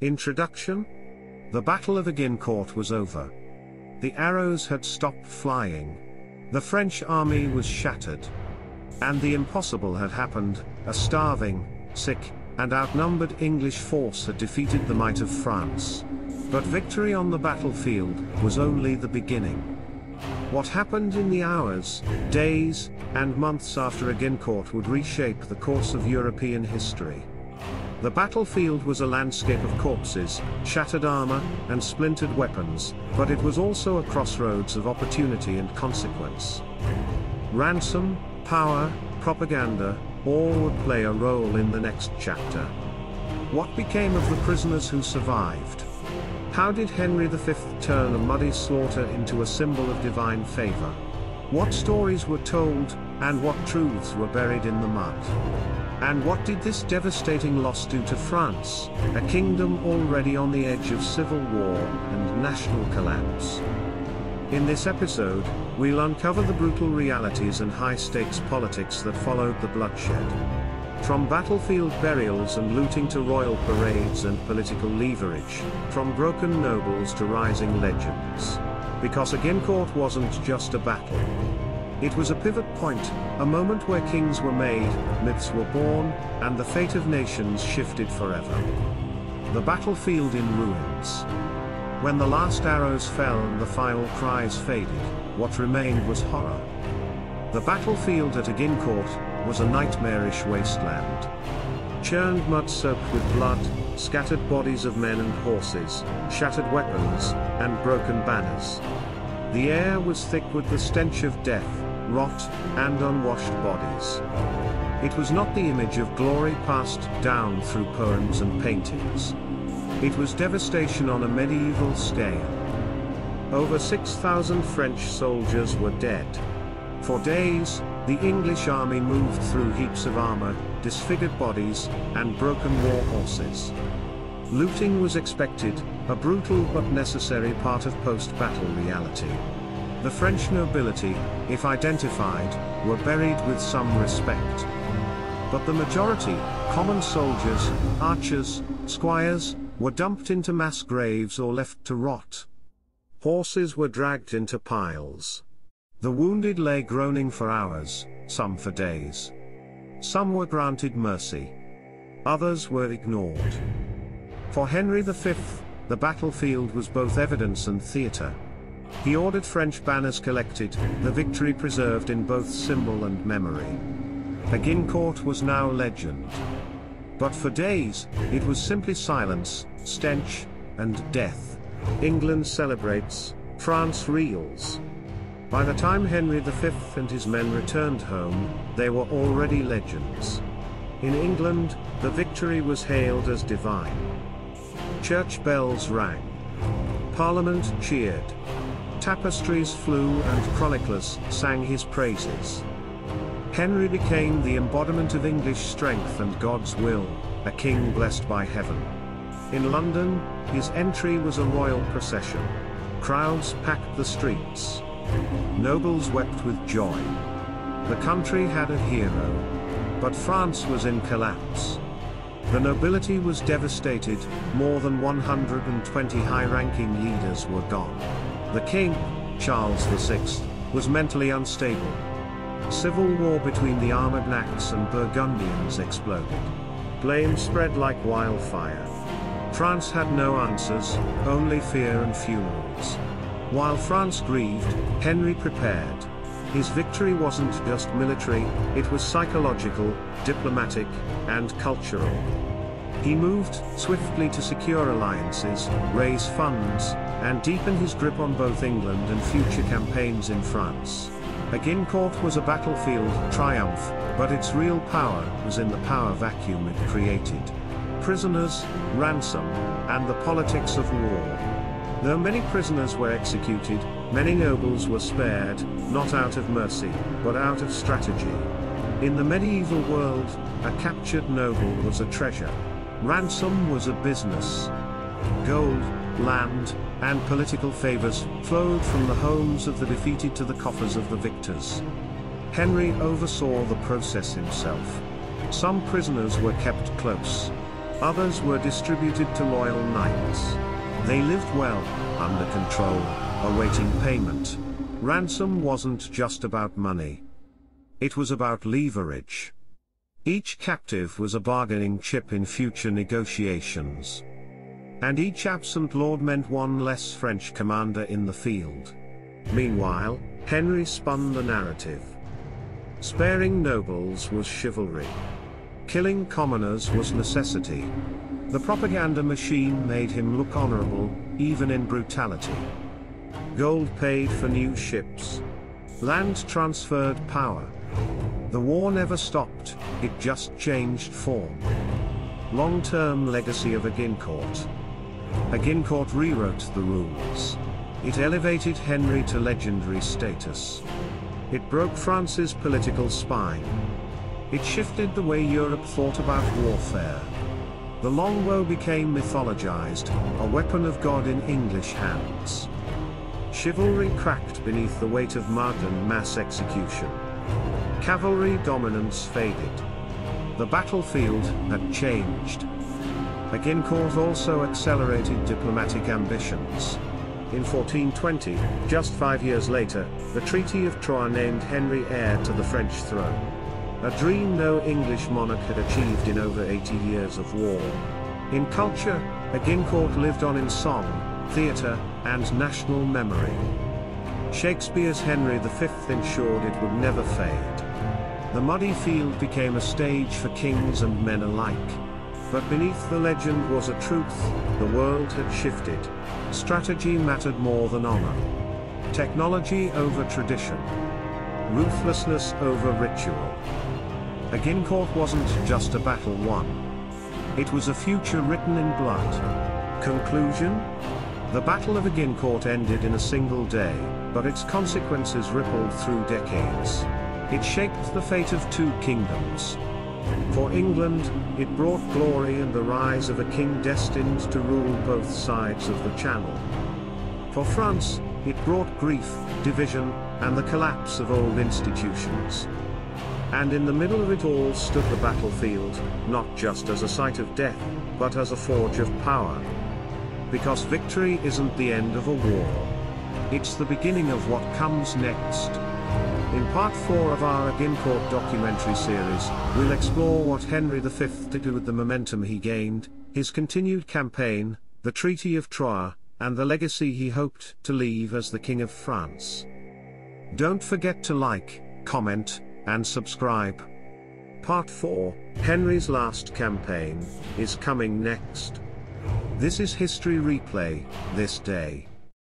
Introduction. The Battle of Agincourt was over. The arrows had stopped flying. The French army was shattered. And the impossible had happened: a starving, sick, and outnumbered English force had defeated the might of France. But victory on the battlefield was only the beginning. What happened in the hours, days, and months after Agincourt would reshape the course of European history. The battlefield was a landscape of corpses, shattered armor, and splintered weapons, but it was also a crossroads of opportunity and consequence. Ransom, power, propaganda, all would play a role in the next chapter. What became of the prisoners who survived? How did Henry V turn a muddy slaughter into a symbol of divine favor? What stories were told, and what truths were buried in the mud? And what did this devastating loss do to France, a kingdom already on the edge of civil war and national collapse? In this episode, we'll uncover the brutal realities and high-stakes politics that followed the bloodshed. From battlefield burials and looting to royal parades and political leverage, from broken nobles to rising legends. Because Agincourt wasn't just a battle. It was a pivot point, a moment where kings were made, myths were born, and the fate of nations shifted forever. The battlefield in ruins. When the last arrows fell and the final cries faded, what remained was horror. The battlefield at Agincourt was a nightmarish wasteland. Churned mud soaked with blood, scattered bodies of men and horses, shattered weapons, and broken banners. The air was thick with the stench of death, rot, and unwashed bodies. It was not the image of glory passed down through poems and paintings. It was devastation on a medieval scale. Over 6,000 French soldiers were dead. For days, the English army moved through heaps of armor, disfigured bodies, and broken war horses. Looting was expected, a brutal but necessary part of post-battle reality. The French nobility, if identified, were buried with some respect. But the majority, common soldiers, archers, squires, were dumped into mass graves or left to rot. Horses were dragged into piles. The wounded lay groaning for hours, some for days. Some were granted mercy. Others were ignored. For Henry V, the battlefield was both evidence and theater. He ordered French banners collected, the victory preserved in both symbol and memory. Agincourt was now legend. But for days, it was simply silence, stench, and death. England celebrates, France reels. By the time Henry V and his men returned home, they were already legends. In England, the victory was hailed as divine. Church bells rang. Parliament cheered. Tapestries flew and chroniclers sang his praises. Henry became the embodiment of English strength and God's will, a king blessed by heaven. In London, his entry was a royal procession. Crowds packed the streets. Nobles wept with joy. The country had a hero. But France was in collapse. The nobility was devastated, more than 120 high-ranking leaders were gone. The king, Charles VI, was mentally unstable. Civil war between the Armagnacs and Burgundians exploded. Blame spread like wildfire. France had no answers, only fear and funerals. While France grieved, Henry prepared. His victory wasn't just military, it was psychological, diplomatic, and cultural. He moved swiftly to secure alliances, raise funds, and deepen his grip on both England and future campaigns in France. Agincourt was a battlefield triumph, but its real power was in the power vacuum it created. Prisoners, ransom, and the politics of war. Though many prisoners were executed, many nobles were spared, not out of mercy, but out of strategy. In the medieval world, a captured noble was a treasure. Ransom was a business. Gold, land, and political favors flowed from the homes of the defeated to the coffers of the victors. Henry oversaw the process himself. Some prisoners were kept close. Others were distributed to loyal knights. They lived well, under control, awaiting payment. Ransom wasn't just about money. It was about leverage. Each captive was a bargaining chip in future negotiations. And each absent lord meant one less French commander in the field. Meanwhile, Henry spun the narrative. Sparing nobles was chivalry. Killing commoners was necessity. The propaganda machine made him look honorable, even in brutality. Gold paid for new ships. Land transferred power. The war never stopped, it just changed form. Long-term legacy of Agincourt. Agincourt rewrote the rules. It elevated Henry to legendary status. It broke France's political spine. It shifted the way Europe thought about warfare. The longbow became mythologized, a weapon of God in English hands. Chivalry cracked beneath the weight of mud and mass execution. Cavalry dominance faded. The battlefield had changed. Agincourt also accelerated diplomatic ambitions. In 1420, just 5 years later, the Treaty of Troyes named Henry heir to the French throne. A dream no English monarch had achieved in over 80 years of war. In culture, Agincourt lived on in song, theatre, and national memory. Shakespeare's Henry V ensured it would never fade. The muddy field became a stage for kings and men alike. But beneath the legend was a truth: the world had shifted. Strategy mattered more than honor. Technology over tradition. Ruthlessness over ritual. Agincourt wasn't just a battle won. It was a future written in blood. Conclusion? The Battle of Agincourt ended in a single day, but its consequences rippled through decades. It shaped the fate of two kingdoms. For England, it brought glory and the rise of a king destined to rule both sides of the Channel. For France, it brought grief, division, and the collapse of old institutions. And in the middle of it all stood the battlefield, not just as a site of death, but as a forge of power. Because victory isn't the end of a war. It's the beginning of what comes next. In part 4 of our Agincourt documentary series, we'll explore what Henry V did with the momentum he gained, his continued campaign, the Treaty of Troyes, and the legacy he hoped to leave as the King of France. Don't forget to like, comment, and subscribe. Part 4, Henry's last campaign, is coming next. This is History Replay, this day.